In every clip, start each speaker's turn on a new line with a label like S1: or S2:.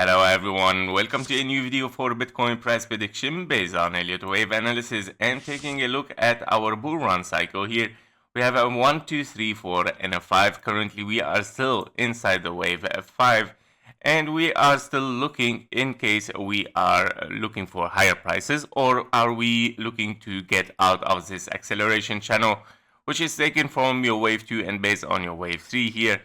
S1: Hello everyone, welcome to a new video for Bitcoin price prediction based on Elliott wave analysis and taking a look at our bull run cycle here. We have a 1, 2, 3, 4 and a 5. Currently we are still inside the wave F5 and we are still looking in case we are looking for higher prices, or are we looking to get out of this acceleration channel which is taken from your wave 2 and based on your wave 3 here.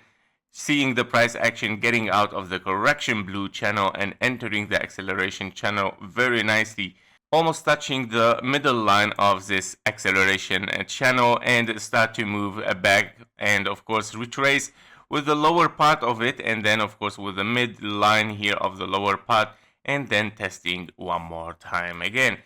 S1: Seeing the price action getting out of the correction blue channel and entering the acceleration channel very nicely, almost touching the middle line of this acceleration channel, and start to move back and of course retrace with the lower part of it, and then of course with the mid line here of the lower part, and then testing one more time again.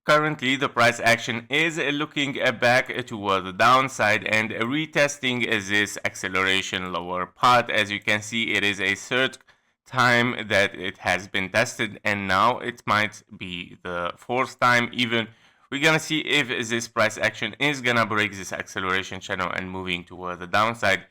S1: Currently, the price action is looking back toward the downside and retesting this acceleration lower part. As you can see, it is a third time that it has been tested, and now it might be the fourth time even. We're gonna see if this price action is gonna break this acceleration channel and moving toward the downside.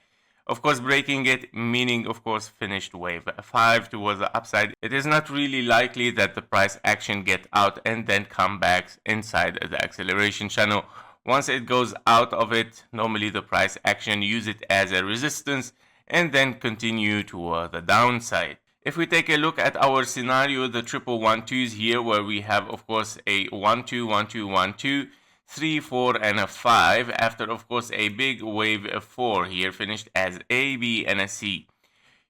S1: Of course, breaking it, meaning of course finished wave 5 towards the upside. It is not really likely that the price action get out and then come back inside the acceleration channel. Once it goes out of it, normally the price action use it as a resistance and then continue toward the downside. If we take a look at our scenario, the triple 1-2s here, where we have of course a 1-2, 1-2, 1-2, 3, 4 and a 5, after of course a big wave 4 here finished as A, B and a C.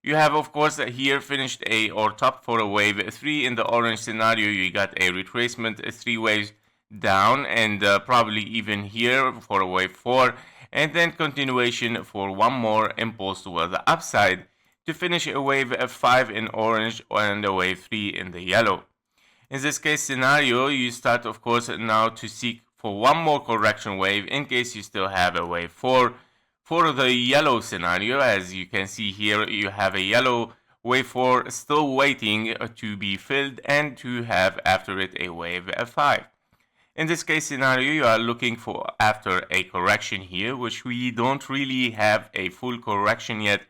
S1: You have of course here finished a or top for a wave 3. In the orange scenario you got a retracement 3 waves down, and probably even here for a wave 4, and then continuation for one more impulse toward the upside to finish a wave 5 in orange and a wave 3 in the yellow. In this case scenario, you start of course now to seek for one more correction wave in case you still have a wave 4. For the yellow scenario, as you can see here, you have a yellow wave 4 still waiting to be filled and to have after it a wave 5. In this case scenario, you are looking for after a correction here, which we don't really have a full correction yet.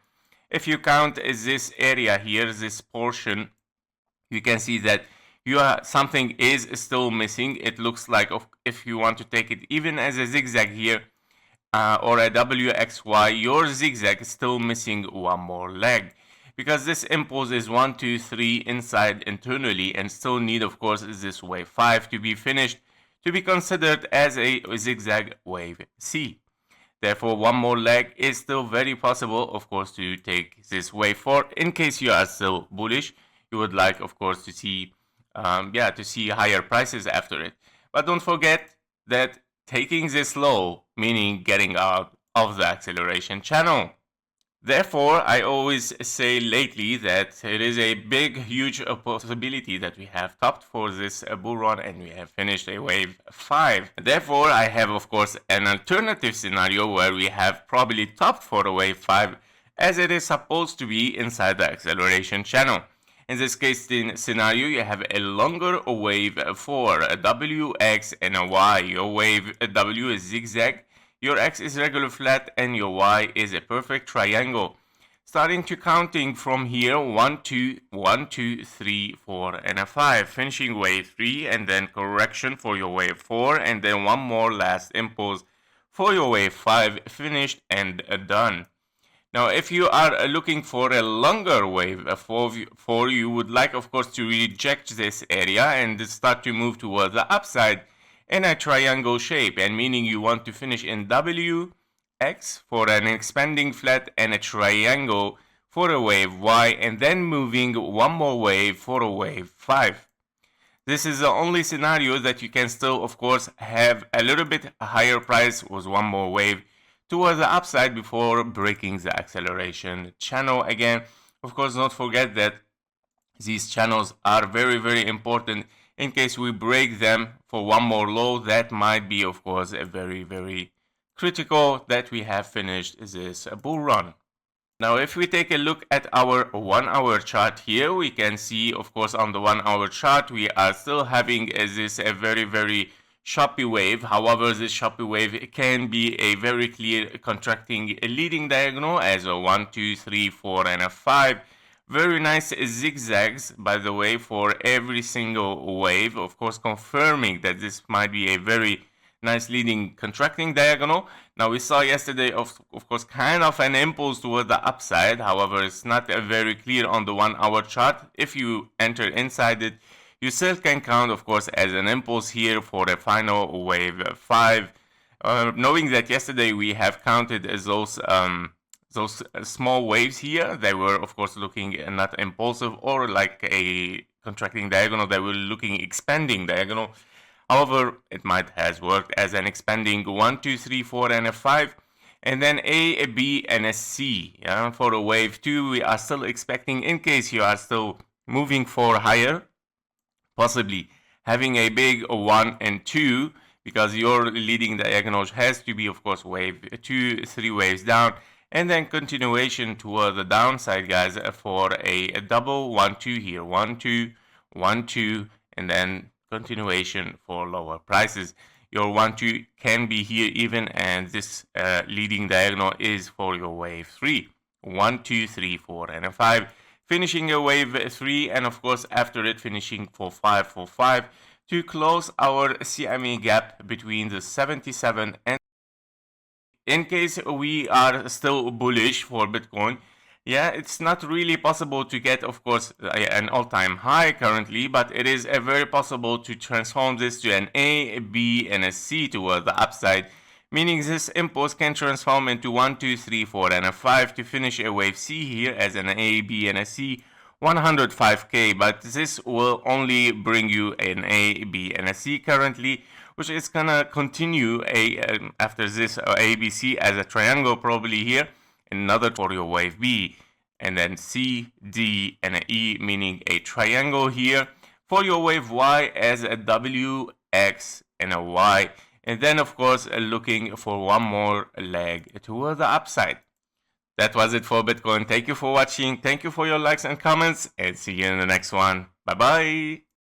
S1: If you count this area here, this portion, you can see that something is still missing. It looks like if you want to take it even as a zigzag here or a WXY, your zigzag is still missing one more leg, because this impulse is 1, 2, 3 inside internally and still need of course this wave 5 to be finished to be considered as a zigzag wave C. Therefore, one more leg is still very possible of course to take this wave 4 in case you are still bullish. You would like of course to see to see higher prices after it. But don't forget that taking this low, meaning getting out of the acceleration channel. Therefore, I always say lately that it is a big, huge possibility that we have topped for this bull run and we have finished a wave 5. Therefore, I have of course an alternative scenario where we have probably topped for a wave 5 as it is supposed to be inside the acceleration channel. In this case scenario, you have a longer wave 4, a W, X and a Y. Your wave W is zigzag, your X is regular flat, and your Y is a perfect triangle. Starting to counting from here, 1, 2, 1, 2, 3, 4 and a 5. Finishing wave 3 and then correction for your wave 4, and then one more last impulse for your wave 5, finished and done. Now, if you are looking for a longer wave 4, you would like of course to reject this area and start to move towards the upside in a triangle shape, and meaning you want to finish in W, X for an expanding flat and a triangle for a wave Y, and then moving one more wave for a wave 5. This is the only scenario that you can still of course have a little bit higher price with one more wave towards the upside before breaking the acceleration channel again. Of course, don't forget that these channels are very, very important. In case we break them for one more low, that might be of course a very, very critical that we have finished this bull run. Now, if we take a look at our 1 hour chart here, we can see of course on the 1 hour chart we are still having this a very, very choppy wave. However, this choppy wave can be a very clear contracting leading diagonal as a 1, 2, 3, 4 and a 5. Very nice zigzags, by the way, for every single wave, of course confirming that this might be a very nice leading contracting diagonal. Now we saw yesterday of course kind of an impulse toward the upside. However, it's not very clear on the 1 hour chart. If you enter inside it, you still can count of course as an impulse here for a final wave 5. Knowing that yesterday we have counted as those small waves here, they were of course looking not impulsive or like a contracting diagonal, they were looking expanding diagonal. However, it might has worked as an expanding 1, 2, 3, 4, and a 5, and then a B, and a C. Yeah? For a wave 2, we are still expecting, in case you are still moving for higher, possibly having a big 1 and 2, because your leading diagonal has to be, of course, wave 2, 3 waves down, and then continuation toward the downside, guys, for a double 1, 2 here, 1, 2, 1, 2, and then continuation for lower prices. Your 1, 2 can be here even, and this leading diagonal is for your wave 3. 1, 2, 3, 4, and a 5. Finishing a wave 3, and of course after it finishing for 5 for 5 to close our CME gap between the 77 and. In case we are still bullish for Bitcoin, yeah, it's not really possible to get, of course, an all-time high currently, but it is very possible to transform this to an A, B, and a C toward the upside, meaning this impulse can transform into 1, 2, 3, 4, and a 5 to finish a wave C here as an A, B, and a C, 105k, but this will only bring you an A, B, and a C currently, which is gonna continue after this ABC as a triangle probably here, another for your wave B, and then C, D, and an E, meaning a triangle here for your wave Y as a W, X, and a Y, and then of course looking for one more leg toward the upside. That was it for Bitcoin. Thank you for watching. Thank you for your likes and comments, and see you in the next one. Bye bye.